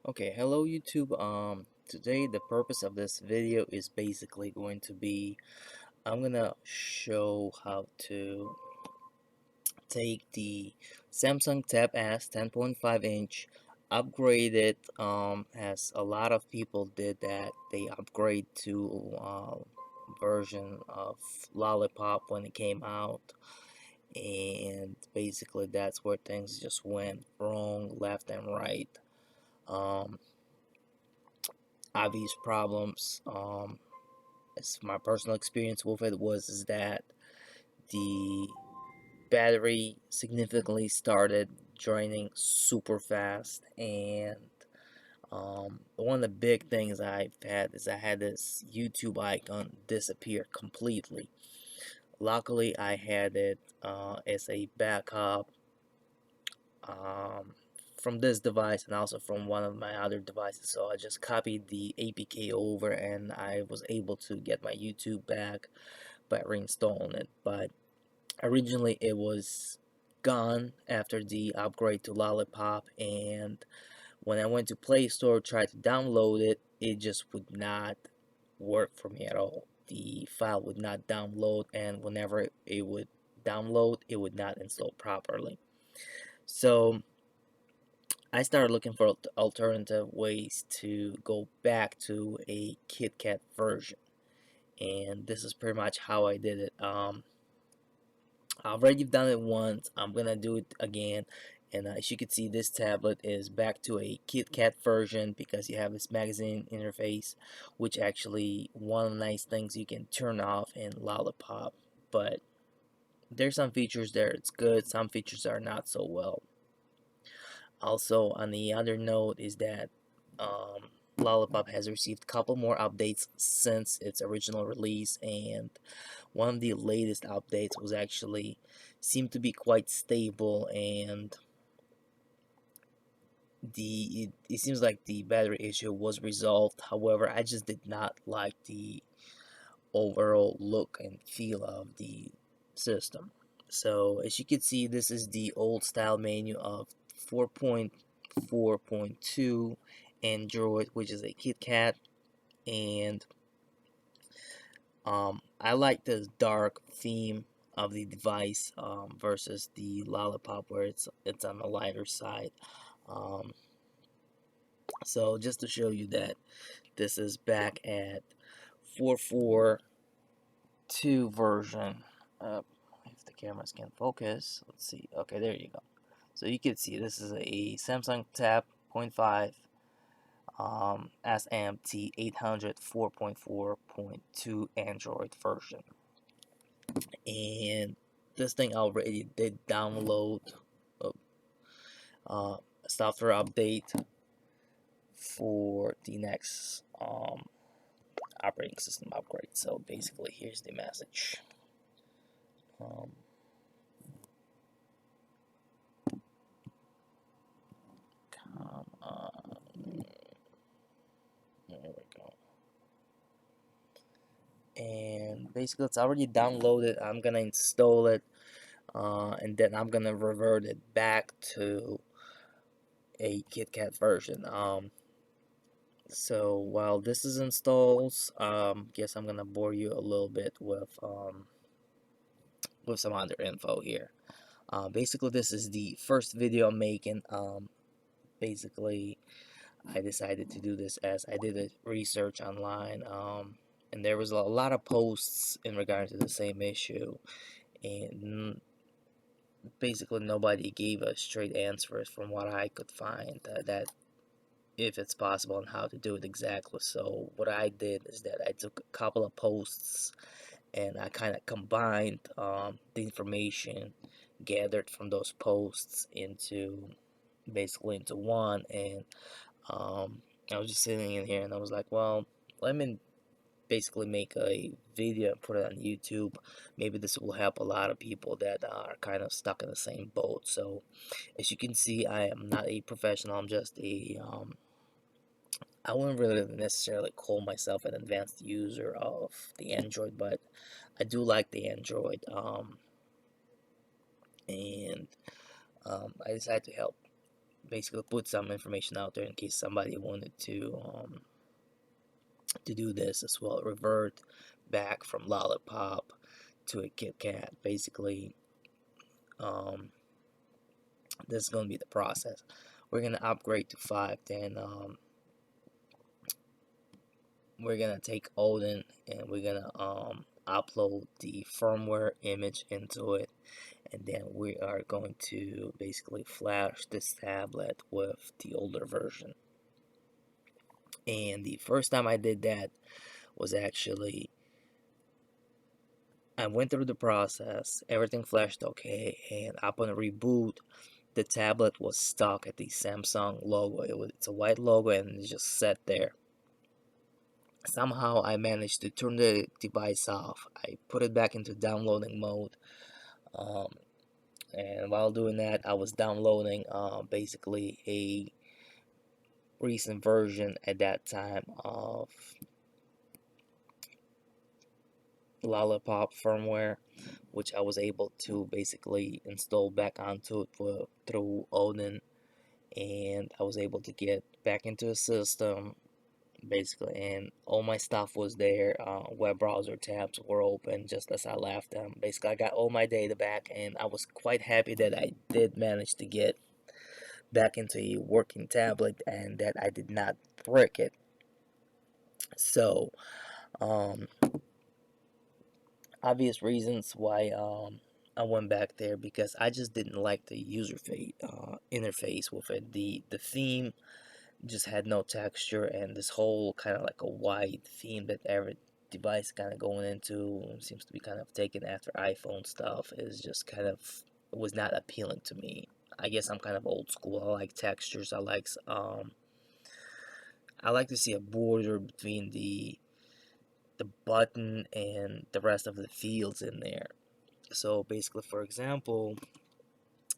Okay, hello YouTube. Today the purpose of this video is basically going to be I'm gonna show how to take the Samsung Tab S 10.5 inch, upgrade it. As a lot of people did that, they upgrade to version of Lollipop when it came out, and basically that's where things just went wrong, left and right. Um, Obvious problems. As my personal experience with it was is that the battery significantly started draining super fast, and one of the big things I've had is I had this YouTube icon disappear completely. Luckily, I had it as a backup um, from this device and also from one of my other devices, so I just copied the APK over and I was able to get my YouTube back by reinstalling it. But originally it was gone after the upgrade to Lollipop, and when I went to Play Store tried to download it, it just would not work for me at all. The file would not download, and whenever it would download, it would not install properly. So I started looking for alternative ways to go back to a KitKat version, and this is pretty much how I did it. I've already done it once. I'm gonna do it again, and as you can see, this tablet is back to a KitKat version because you have this magazine interface, which actually one of the nice things you can turn off in Lollipop. But there's some features there it's good, some features are not so well. Also, on the other note is that Lollipop has received a couple more updates since its original release, and one of the latest updates was actually seemed to be quite stable, and it seems like the battery issue was resolved. However, I just did not like the overall look and feel of the system. So as you can see, this is the old style menu of 4.4.2 Android, which is a KitKat, and I like the dark theme of the device versus the Lollipop, where it's on the lighter side. Um, so just to show you that this is back at 4.4.2 version. If the cameras can focus, let's see. Okay, there you go. So you can see this is a Samsung Tab 0.5 SMT 800 4.4.2 Android version, and this thing already did download a software update for the next operating system upgrade. So basically, here's the message. Um, come on. There we go. And basically, it's already downloaded. I'm gonna install it, and then I'm gonna revert it back to a KitKat version. So while this is installed, guess I'm gonna bore you a little bit with some other info here. Basically, this is the first video I'm making. Basically, I decided to do this as I did a research online, and there was a lot of posts in regard to the same issue, and basically nobody gave a straight answers from what I could find that if it's possible and how to do it exactly. So what I did is that I took a couple of posts and I kind of combined the information gathered from those posts into basically into one, and I was just sitting in here and I was like, well, let me basically make a video and put it on YouTube. Maybe this will help a lot of people that are kind of stuck in the same boat. So as you can see, I am not a professional. I'm just a I wouldn't really necessarily call myself an advanced user of the Android, but I do like the Android, and I decided to help basically put some information out there in case somebody wanted to do this as well. Revert back from Lollipop to a KitKat. Basically, this is going to be the process. We're going to upgrade to 5, then we're going to take Odin and we're going to upload the firmware image into it, and then we are going to basically flash this tablet with the older version. And the first time I did that was actually, I went through the process, everything flashed okay, and upon a reboot, the tablet was stuck at the Samsung logo. It's a white logo and it just sat there. Somehow I managed to turn the device off. I put it back into downloading mode, and while doing that, I was downloading basically a recent version at that time of Lollipop firmware, which I was able to basically install back onto it through Odin, and I was able to get back into the system basically, and all my stuff was there. Web browser tabs were open just as I left them. Basically, I got all my data back, and I was quite happy that I did manage to get back into a working tablet and that I did not brick it. So, um, obvious reasons why I went back there, because I just didn't like the user interface with it. The theme just had no texture, and this whole kind of like a white theme that every device kind of going into seems to be kind of taken after iPhone stuff is just kind of, it was not appealing to me. I guess I'm kind of old school. I like textures. I like to see a border between the button and the rest of the fields in there. So basically, for example,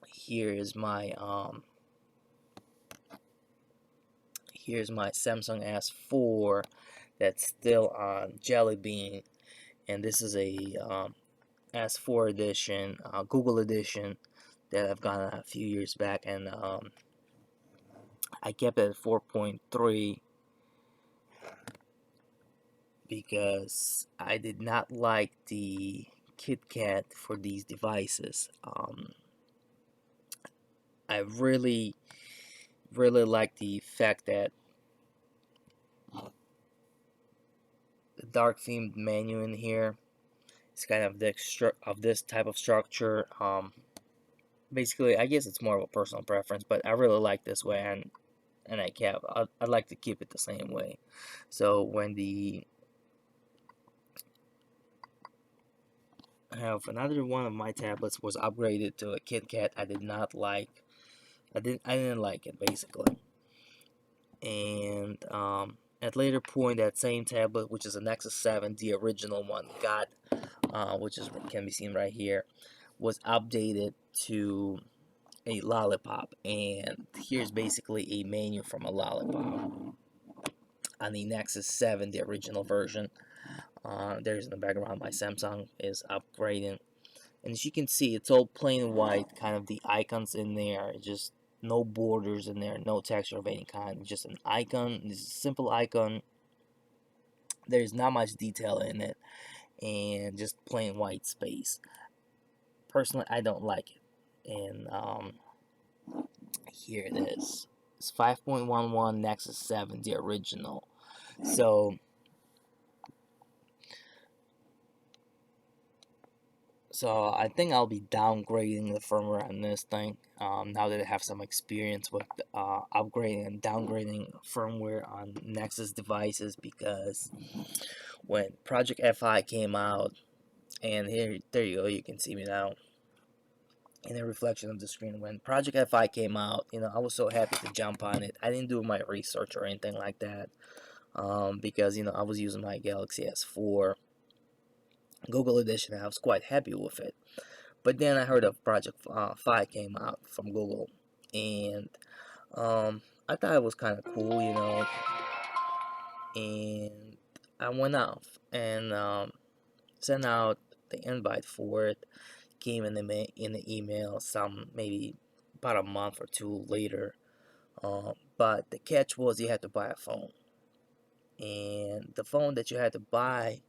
here is my here's my Samsung S4 that's still on Jelly Bean, and this is a S4 edition, Google edition that I've gotten a few years back, and I kept it at 4.3 because I did not like the KitKat for these devices. I really like the fact that the dark themed menu in here is kind of this type of structure. Basically, I guess it's more of a personal preference, but I really like this way, and I'd like to keep it the same way. So when I have another one of my tablets was upgraded to a KitKat, I didn't like it basically. And at later point, that same tablet, which is a Nexus 7, the original one, which can be seen right here, was updated to a Lollipop, and here's basically a menu from a Lollipop on the Nexus 7, the original version. There's in the background my Samsung is upgrading, and as you can see, it's all plain white, kind of the icons in there, just no borders in there, no texture of any kind, just an icon. This is a simple icon. There's not much detail in it, and just plain white space. Personally, I don't like it. And here it is. It's 5.11 Nexus 7, the original. So I think I'll be downgrading the firmware on this thing, now that I have some experience with upgrading and downgrading firmware on Nexus devices, because when Project Fi came out, and there you go, you can see me now in the reflection of the screen. When Project Fi came out, I was so happy to jump on it. I didn't do my research or anything like that, because I was using my Galaxy S4 Google Edition, and I was quite happy with it. But then I heard of Project Fi came out from Google, and I thought it was kind of cool, and I went off and sent out the invite for it. Came in the email some maybe about a month or two later. But the catch was you had to buy a phone, and the phone that you had to buy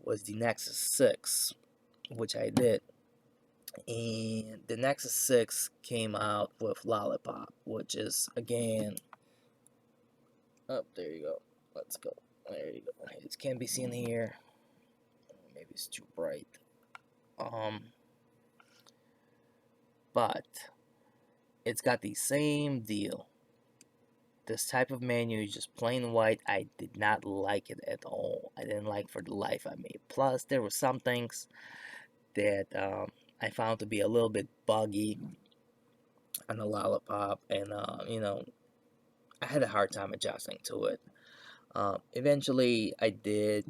was the Nexus 6, which I did. And the Nexus 6 came out with Lollipop, which is, again, oh, there you go. Let's go. There you go. It can be seen here. Maybe it's too bright. But it's got the same deal. This type of menu is just plain white. I did not like it at all. I didn't like for the life of me. Plus, there were some things that I found to be a little bit buggy on the Lollipop, and I had a hard time adjusting to it. Eventually, I did,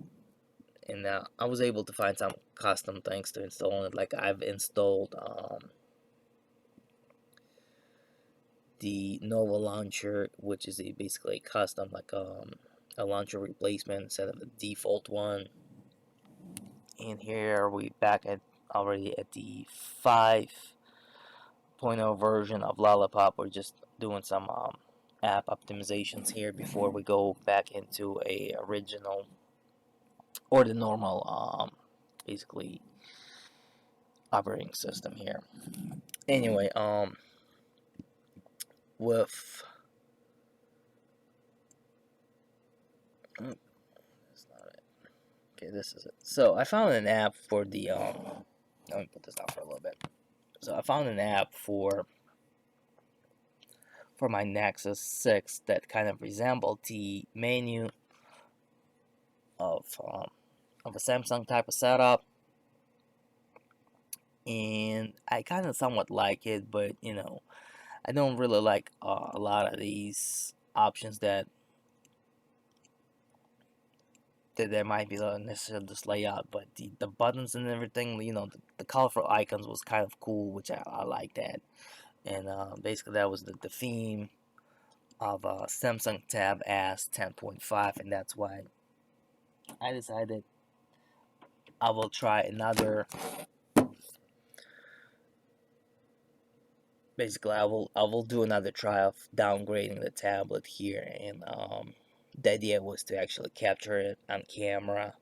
and I was able to find some custom things to install on it. Like I've installed the Nova launcher, which is basically a custom, like a launcher replacement instead of the default one. And here we back at already at the 5.0 version of Lollipop. We're just doing some app optimizations here before we go back into a original or the normal basically operating system here. Anyway, with that's not it. Okay, this is it. So I found an app for the let me put this down for a little bit. So I found an app for my Nexus 6 that kind of resembled the menu of a Samsung type of setup, and I kind of somewhat like it, but I don't really like a lot of these options that there might be not necessarily this layout, but the buttons and everything, the colorful icons was kind of cool, which I like that. And basically that was the theme of Samsung Tab S 10.5, and that's why I decided I will try another. Basically, I will do another try of downgrading the tablet here, and the idea was to actually capture it on camera,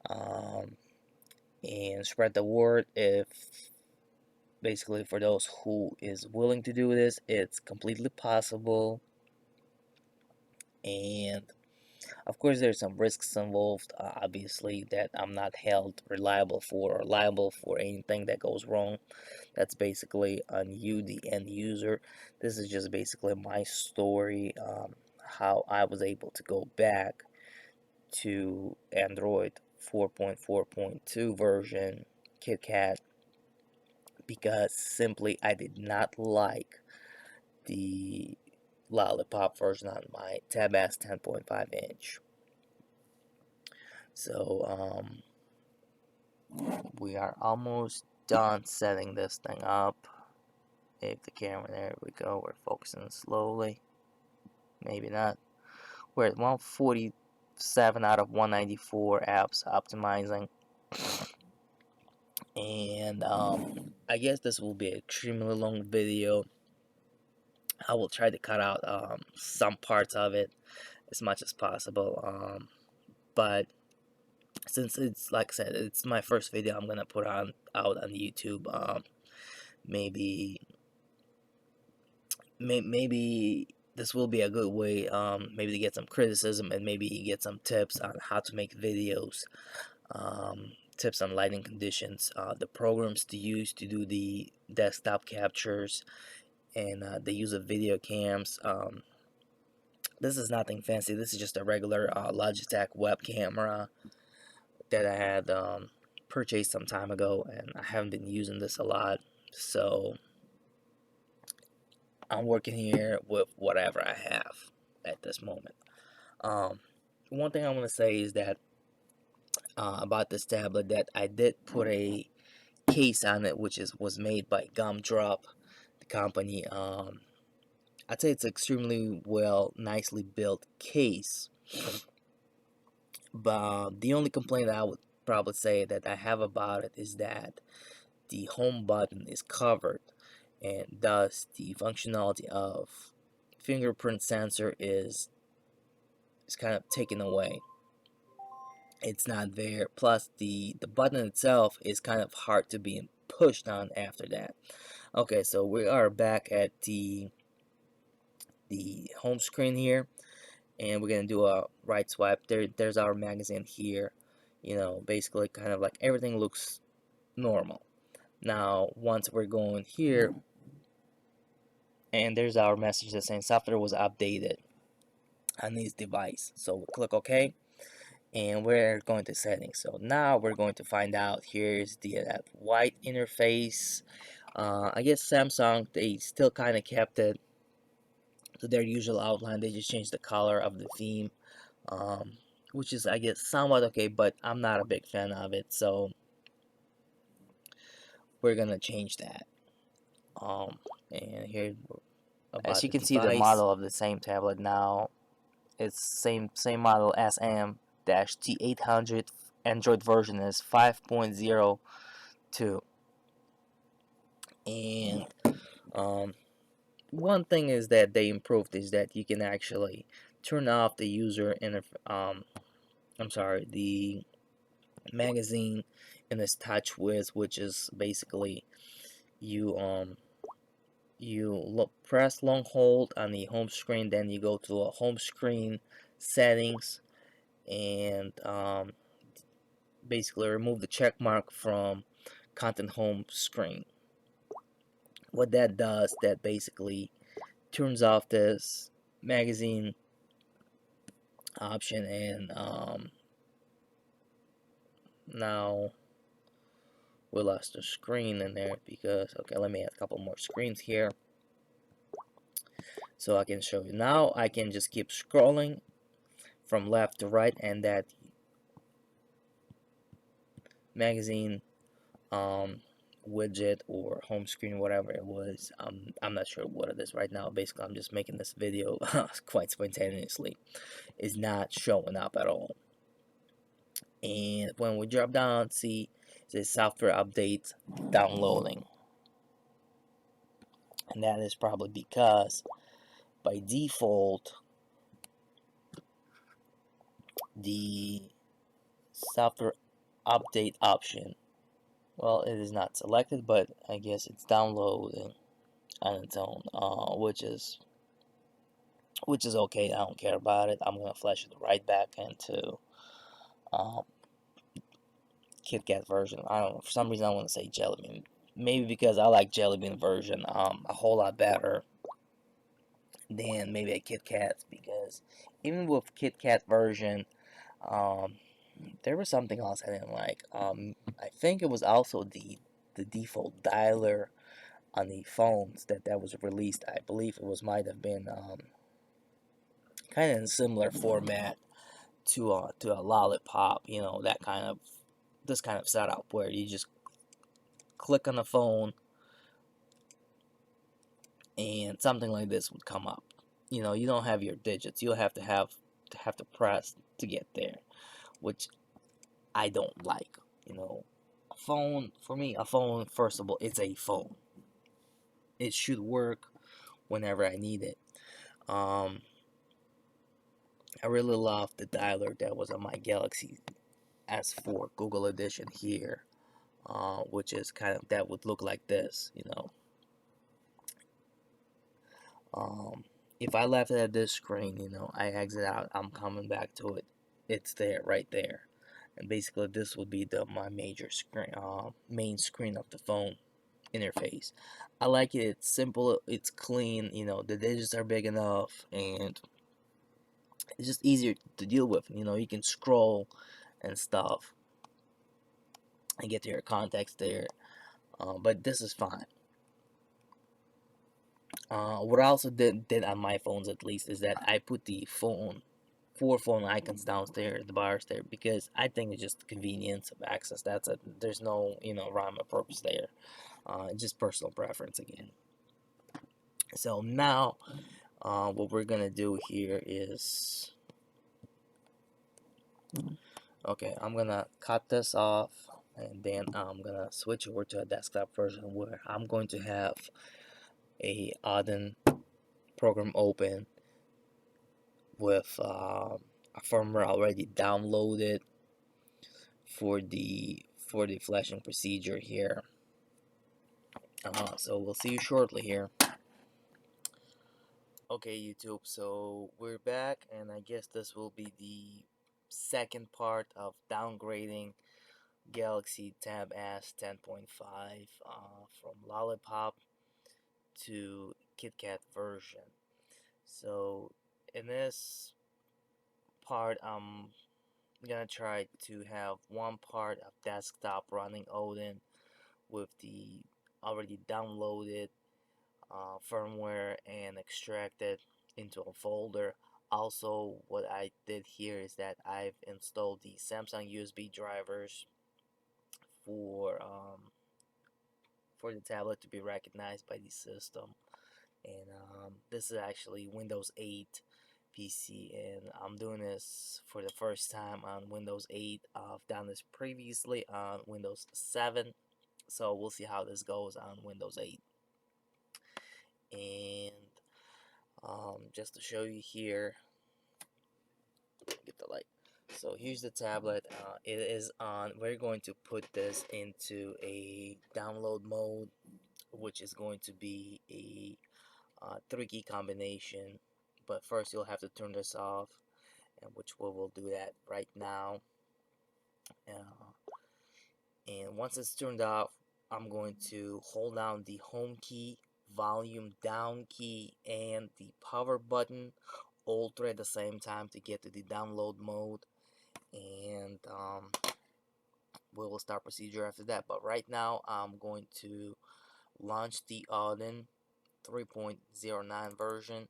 and spread the word. If basically for those who is willing to do this, it's completely possible, and of course there's some risks involved. Obviously, that I'm not held reliable for or liable for anything that goes wrong. That's basically on you, the end user. This is just basically my story, how I was able to go back to Android 4.4.2 version KitKat, because simply I did not like the Lollipop version on my Tab S 10.5 inch. So we are almost done setting this thing up. If the camera, there we go, we're focusing slowly. Maybe not. We're at 147 out of 194 apps optimizing. And I guess this will be an extremely long video. I will try to cut out some parts of it as much as possible. But since it's, like I said, it's my first video I'm gonna put out on YouTube, maybe this will be a good way, maybe to get some criticism and maybe get some tips on how to make videos, tips on lighting conditions, the programs to use to do the desktop captures, and the use of video cams. This is nothing fancy. This is just a regular Logitech web camera that I had purchased some time ago, and I haven't been using this a lot, so I'm working here with whatever I have at this moment. One thing I want to say is that about this tablet, that I did put a case on it, which was made by Gumdrop, the company. I'd say it's extremely nicely built case. But the only complaint that I would probably say that I have about it is that the home button is covered, and thus the functionality of fingerprint sensor is kind of taken away. It's not there. Plus the button itself is kind of hard to be pushed on after that. Okay, so we are back at the home screen here, and we're gonna do a right swipe. There's our magazine here. You know, basically kind of like everything looks normal. Now once we're going here, and there's our message that's saying software was updated on this device. So we click OK, and we're going to settings. So now we're going to find out. Here's the that white interface. I guess Samsung, they still kind of kept it to their usual outline. They just changed the color of the theme, which is, I guess, somewhat okay, but I'm not a big fan of it, so we're gonna change that. And here, as you can see, the model of the same tablet now, it's same model as M-T800. Android version is 5.02. And one thing is that they improved is that you can actually turn off the user the magazine in this touch whiz, which is basically you press long hold on the home screen, then you go to a home screen settings, and basically remove the check mark from content home screen. What that does, that basically turns off this magazine option, and now we lost the screen in there because, okay, let me add a couple more screens here so I can show you. Now I can just keep scrolling from left to right, and that magazine widget or home screen, whatever it was, I'm not sure what it is right now. Basically, I'm just making this video quite spontaneously. Is not showing up at all. And when we drop down, see the software update downloading, and that is probably because by default the software update option, well, it is not selected, but I guess it's downloading on its own, which is okay. I don't care about it. I'm gonna flash it right back into KitKat version. I don't know, for some reason I want to say Jelly Bean. Maybe because I like Jelly Bean version a whole lot better than maybe a KitKat, because even with KitKat version, there was something else I didn't like. I think it was also the default dialer on the phones that was released. I believe might have been kind of in a similar format to a Lollipop. You know, this kind of setup where you just click on the phone and something like this would come up. You know, you don't have your digits. You'll have to press to get there, which I don't like. You know, a phone, for me, a phone, first of all, it's a phone. It should work whenever I need it. I really love the dialer that was on my Galaxy S4 Google Edition here, which is kind of, that would look like this, you know. If I left it at this screen, you know, I exit out, I'm coming back to it. It's there, right there. And basically, this would be my major screen, main screen of the phone interface. I like it. It's simple. It's clean. You know, the digits are big enough, and it's just easier to deal with. You know, you can scroll and stuff and get to your contacts there. But this is fine. What I also did on my phones, at least, is that I put the four phone icons downstairs, the bars there, because I think it's just convenience of access. That's it. There's no, you know, rhyme or purpose there. Just personal preference again. So now, what we're gonna do here is, okay, I'm gonna cut this off, and then I'm gonna switch over to a desktop version where I'm going to have a Auden program open with a firmware already downloaded for the flashing procedure here. So we'll see you shortly here. Okay, YouTube, so we're back, and I guess this will be the second part of downgrading Galaxy Tab S 10.5 from Lollipop to KitKat version. So in this part, I'm gonna try to have one part of desktop running Odin with the already downloaded firmware and extracted into a folder. Also, what I did here is that I've installed the Samsung USB drivers for the tablet to be recognized by the system. And this is actually Windows 8 PC, and I'm doing this for the first time on Windows 8. I've done this previously on Windows 7, so we'll see how this goes on Windows 8. And just to show you here, get the light. So here's the tablet. It is on. We're going to put this into a download mode, which is going to be a 3-key combination. But first, you'll have to turn this off, and which we will do that right now. And once it's turned off, I'm going to hold down the home key, volume down key, and the power button all three at the same time to get to the download mode, and we will start procedure after that. But right now I'm going to launch the Odin 3.09 version.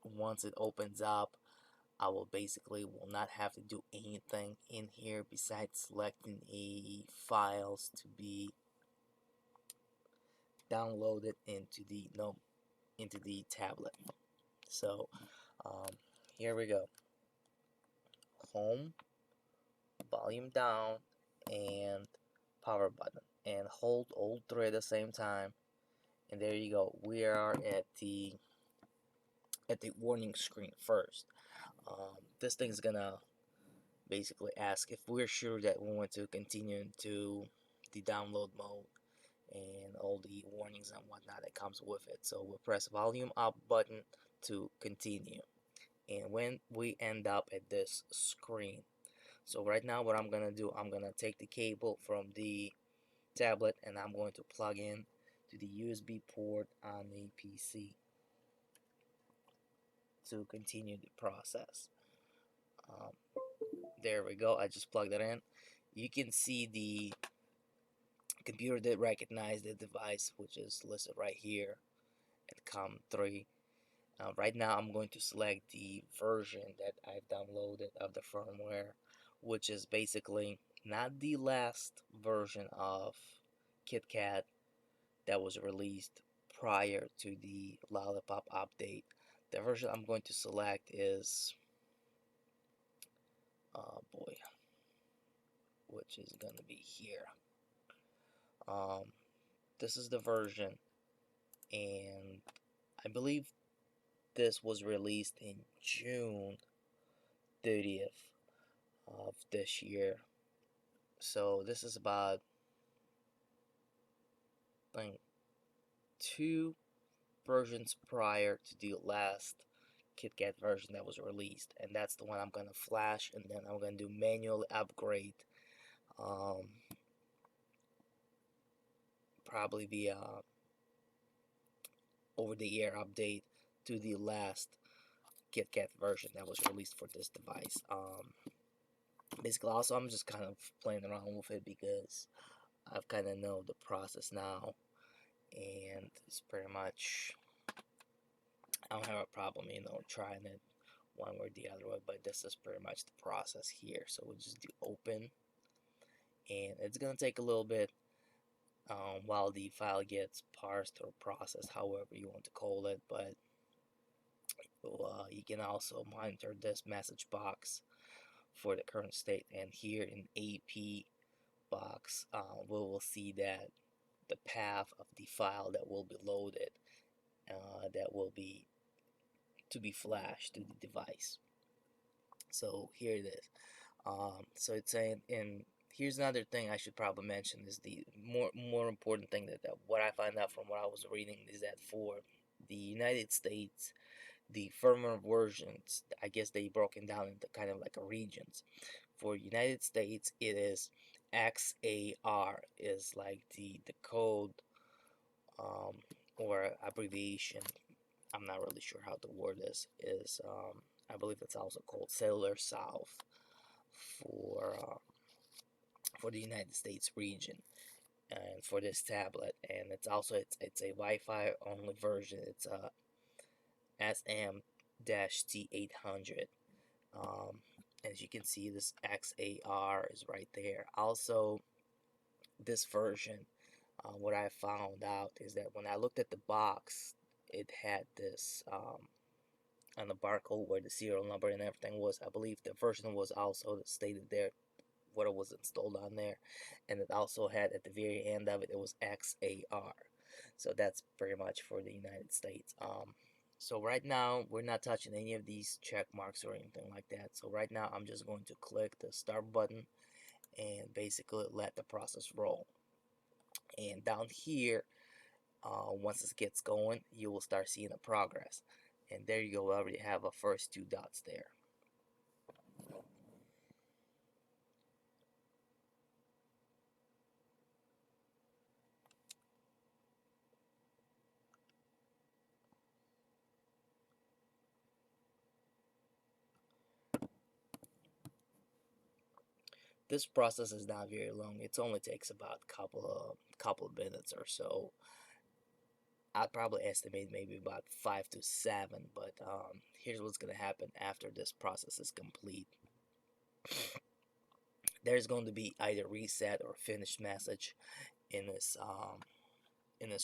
Once it opens up, I will not have to do anything in here besides selecting a files to be downloaded into the tablet. So here we go. Home, volume down, and power button, and hold all three at the same time, and there you go. We are at the warning screen first. This thing's gonna basically ask if we're sure that we want to continue into the download mode and all the warnings and whatnot that comes with it. So we'll press volume up button to continue, and when we end up at this screen, so right now what I'm gonna do, I'm gonna take the cable from the tablet and I'm going to plug in to the USB port on the PC to continue the process. There we go. I just plugged it in. You can see the computer did recognize the device, which is listed right here at COM3. Right now I'm going to select the version that I've downloaded of the firmware, which is basically not the last version of KitKat that was released prior to the Lollipop update. The version I'm going to select is which is going to be here. This is the version, and I believe this was released in June 30th of this year. So this is about, I think, 2 versions prior to the last KitKat version that was released, and that's the one I'm gonna flash, and then I'm gonna do manual upgrade, probably via over-the-air update to the last KitKat version that was released for this device. Basically, also I'm just kind of playing around with it because I've kind of know the process now, and it's pretty much, I don't have a problem, trying it one way or the other way, but this is pretty much the process here. So we'll just do open, and it's gonna take a little bit while the file gets parsed or processed, however you want to call it. But you can also monitor this message box for the current state, and here in AP box we will see that the path of the file that will be loaded, that will be to be flashed to the device. So here it is. So it's saying, and here's another thing I should probably mention is the more important thing that what I find out from what I was reading is that for the United States, the firmware versions, I guess they broken down into kind of like a regions. For United States, it is XAR is like the code, or abbreviation. I'm not really sure how the word is. I believe it's also called Cellular South for the United States region, and for this tablet. And it's also it's a Wi-Fi only version. It's a SM-T800. As you can see, this XAR is right there. Also, this version, what I found out is that when I looked at the box, it had this on the barcode where the serial number and everything was. I believe the version was also stated there what it was installed on there, and it also had at the very end of it, it was XAR. So that's pretty much for the United States. So right now we're not touching any of these check marks or anything like that. So right now I'm just going to click the start button and basically let the process roll. And down here, once it gets going, you will start seeing the progress. And there you go, we already have a first 2 dots there. This process is not very long. It only takes about couple of minutes or so. I'd probably estimate maybe about 5 to 7. But here's what's gonna happen after this process is complete. There's going to be either reset or finished message in this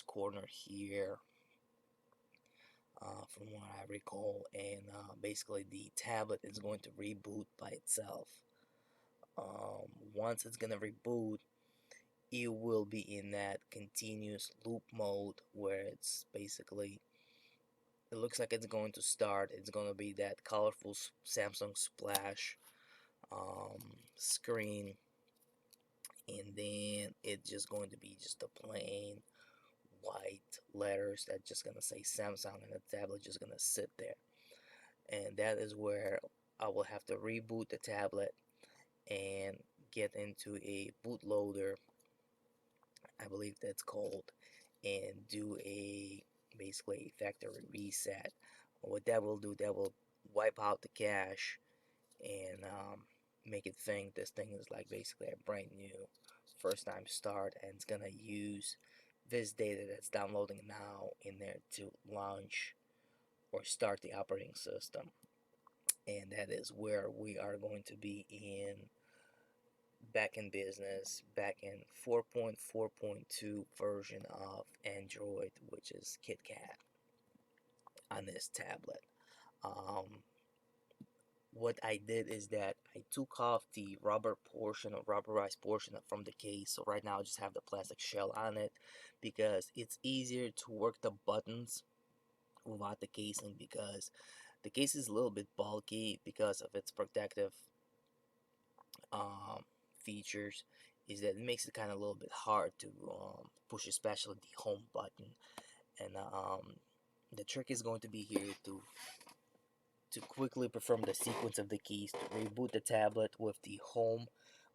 corner here, from what I recall, and basically the tablet is going to reboot by itself. Once it's gonna reboot, it will be in that continuous loop mode where it's basically, it looks like it's going to start. It's going to be that colorful Samsung splash screen, and then it's just going to be just a plain white letters that just gonna say Samsung, and the tablet just gonna sit there. And that is where I will have to reboot the tablet and get into a bootloader, I believe that's called, and do a basically a factory reset. What that will do, that will wipe out the cache and make it think this thing is like basically a brand new first time start, and it's gonna use this data that's downloading now in there to launch or start the operating system. And that is where we are going to be in back in business, back in 4.4.2 version of Android, which is KitKat, on this tablet. What I did is that I took off the rubber portion or rubberized portion from the case. So right now I just have the plastic shell on it because it's easier to work the buttons without the casing, because the case is a little bit bulky because of its protective features, is that it makes it kind of a little bit hard to push, especially the home button. And the trick is going to be here to quickly perform the sequence of the keys to reboot the tablet with the home,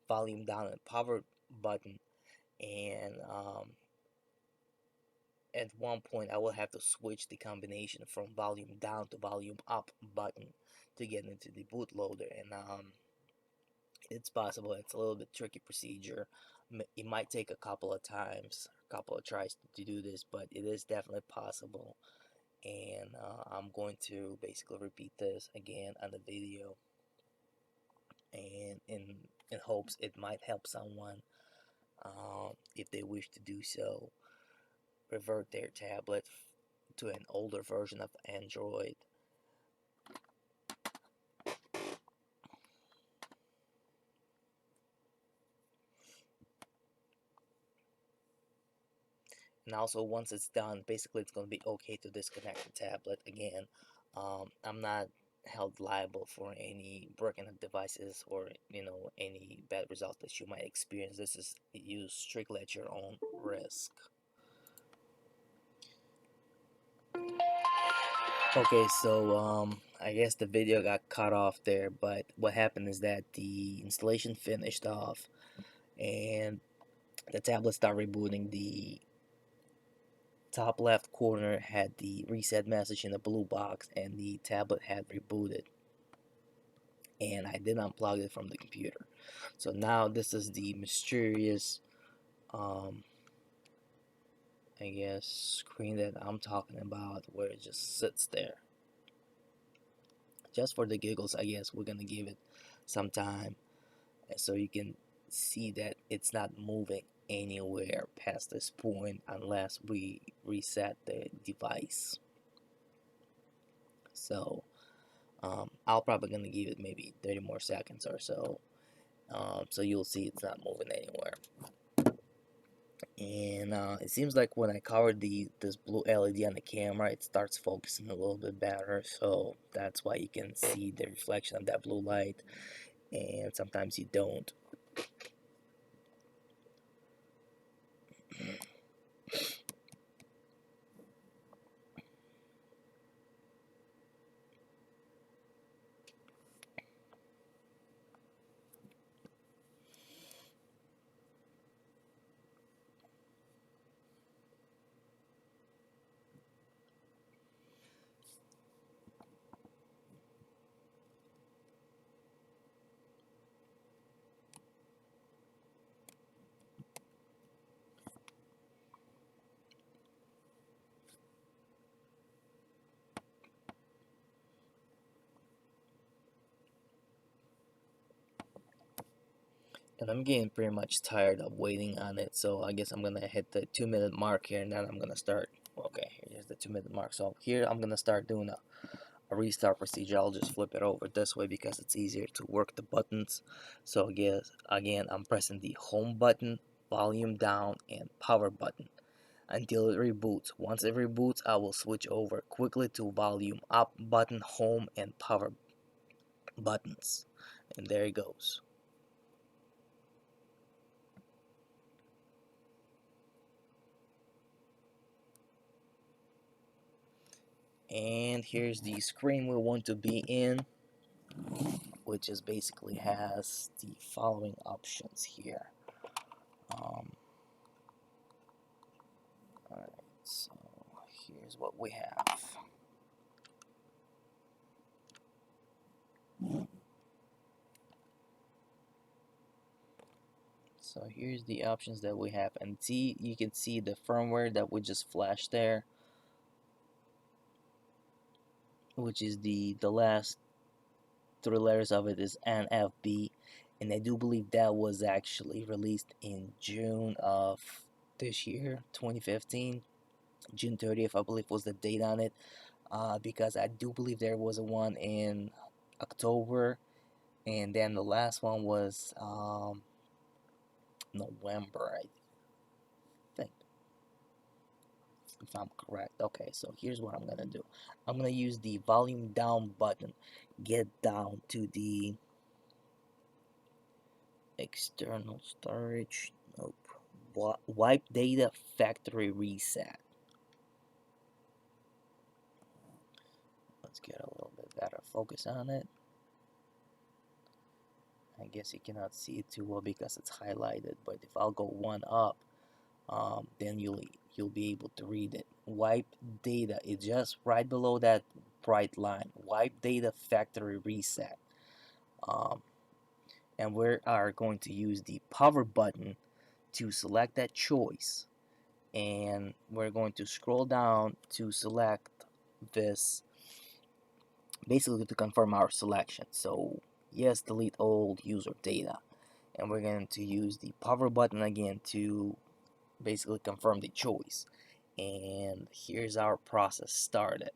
volume down, and power button. And at one point I will have to switch the combination from volume down to volume up button to get into the bootloader. And it's possible, it's a little bit tricky procedure. It might take a couple of times, a couple of tries to do this, but it is definitely possible. And I'm going to basically repeat this again on the video, and in hopes it might help someone, if they wish to do so, revert their tablet to an older version of Android. And also once it's done, basically it's going to be okay to disconnect the tablet again. I'm not held liable for any broken devices or any bad results that you might experience. This is used strictly at your own risk. Okay, so I guess the video got cut off there, but what happened is that the installation finished off and the tablet started rebooting. The top left corner had the reset message in the blue box and the tablet had rebooted, and I did unplug it from the computer. So now this is the mysterious I guess screen that I'm talking about, where it just sits there. Just for the giggles, I guess we're gonna give it some time so you can see that it's not moving anywhere past this point unless we reset the device. So I'll probably gonna give it maybe 30 more seconds or so, so you'll see it's not moving anywhere. And it seems like when I cover this blue LED on the camera, it starts focusing a little bit better, so that's why you can see the reflection of that blue light, and sometimes you don't. And I'm getting pretty much tired of waiting on it, so I guess I'm gonna hit the 2-minute mark here, and then I'm gonna start. Okay, here's the 2-minute mark. So here I'm gonna start doing a restart procedure. I'll just flip it over this way because it's easier to work the buttons. So I guess again I'm pressing the home button, volume down, and power button until it reboots. Once it reboots, I will switch over quickly to volume up button, home, and power buttons. And there it goes. And here's the screen we want to be in, which is basically has the following options here. Alright, so here's what we have. So here's the options that we have, and you can see the firmware that we just flashed there, which is the last 3 letters of it is NFB, and I do believe that was actually released in June of this year, 2015. June 30th, I believe, was the date on it, because I do believe there was a one in October, and then the last one was November, I think, if I'm correct. Okay, so here's what I'm gonna do. I'm gonna use the volume down button, get down to the external storage, nope, wipe data factory reset. Let's get a little bit better focus on it. I guess you cannot see it too well because it's highlighted, but if I'll go one up, then you'll be able to read it. Wipe data, it's just right below that bright line. Wipe data factory reset. And we are going to use the power button to select that choice, and we're going to scroll down to select this, basically to confirm our selection. So yes, delete old user data, and we're going to use the power button again to basically confirm the choice. And here's our process started.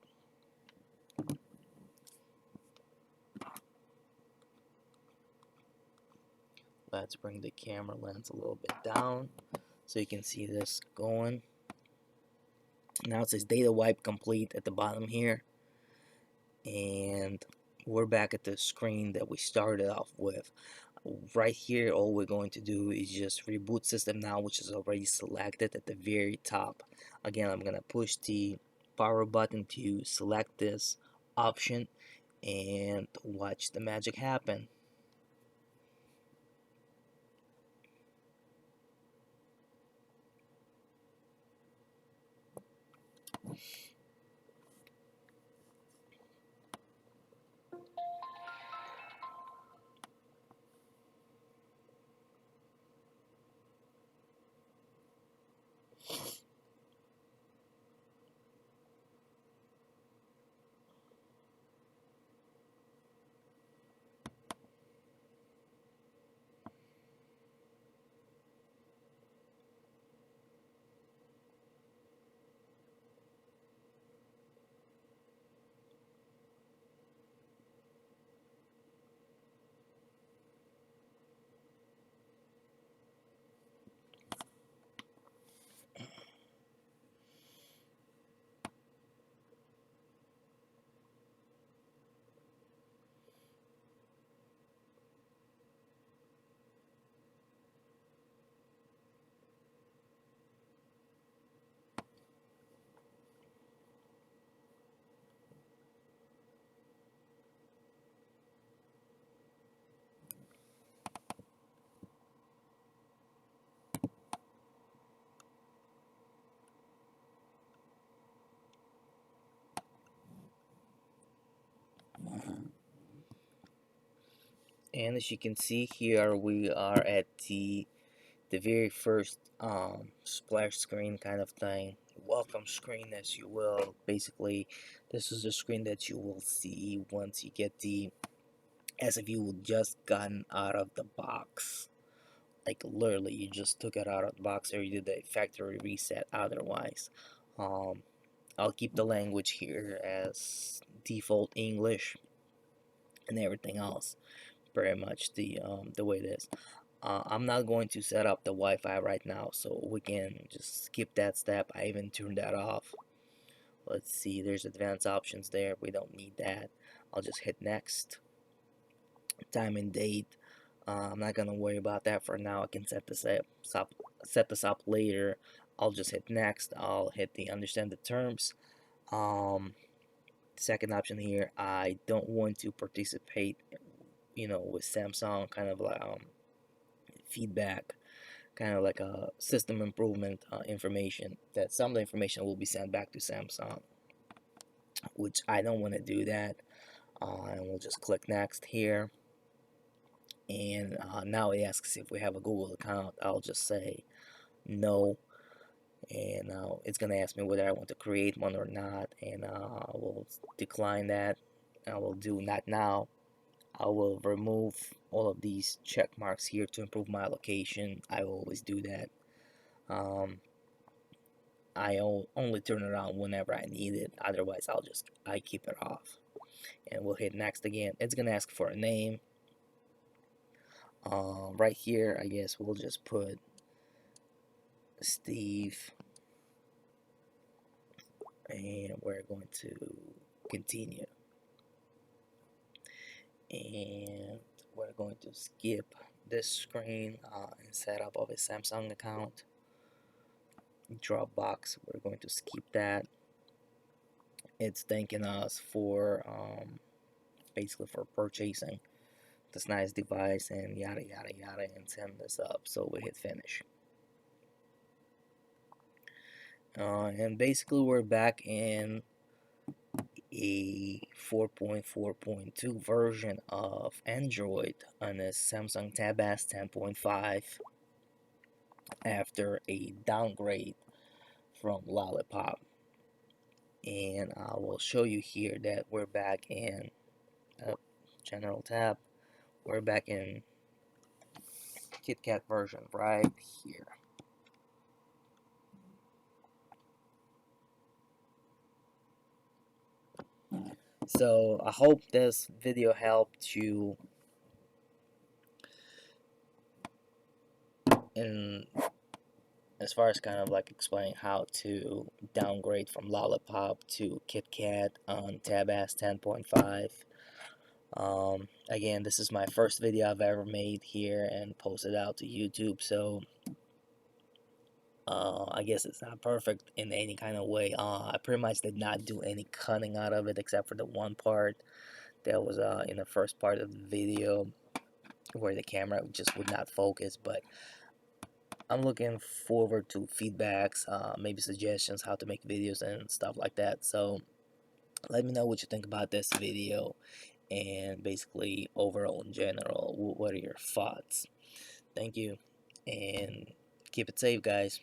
Let's bring the camera lens a little bit down so you can see this going. Now it says data wipe complete at the bottom here, and we're back at the screen that we started off with. Right here, all we're going to do is just reboot system now, which is already selected at the very top. Again, I'm gonna push the power button to select this option and watch the magic happen. And as you can see here, we are at the very first splash screen kind of thing, welcome screen as you will. Basically, this is the screen that you will see once you get the, as if you just gotten out of the box. Like literally, you just took it out of the box, or you did the factory reset. Otherwise, um, I'll keep the language here as default English, and everything else pretty much the way it is. I'm not going to set up the Wi-Fi right now, so we can just skip that step. I even turned that off. Let's see, there's advanced options there. We don't need that. I'll just hit next. Time and date. I'm not gonna worry about that for now. I can set this up later. I'll just hit next. I'll hit the understand the terms. Second option here, I don't want to participate, with Samsung, kind of like feedback, kind of like a system improvement information, that some of the information will be sent back to Samsung, which I don't want to do that. And we'll just click next here, and now it asks if we have a Google account. I'll just say no, and now it's gonna ask me whether I want to create one or not, and I will decline that. I will do not now. I will remove all of these check marks here to improve my location. I will always do that. um, I only turn it on whenever I need it. Otherwise, I keep it off. And we'll hit next again. It's gonna ask for a name. Right here, I guess we'll just put Steve, and we're going to continue. And we're going to skip this screen and setup of a Samsung account. Dropbox, we're going to skip that. It's thanking us for basically for purchasing this nice device and yada yada yada, and send this up. So we hit finish, and basically we're back in a 4.4.2 version of Android on a Samsung Tab S 10.5 after a downgrade from Lollipop. And I will show you here that we're back in General tab. We're back in KitKat version right here. So I hope this video helped you in as far as kind of like explaining how to downgrade from Lollipop to KitKat on tabs 10.5. Again, this is my first video I've ever made here and posted out to YouTube, so I guess it's not perfect in any kind of way. I pretty much did not do any cutting out of it except for the one part that was in the first part of the video where the camera just would not focus. But I'm looking forward to feedbacks, maybe suggestions how to make videos and stuff like that. So let me know what you think about this video and basically overall in general. What are your thoughts? Thank you, and keep it safe, guys.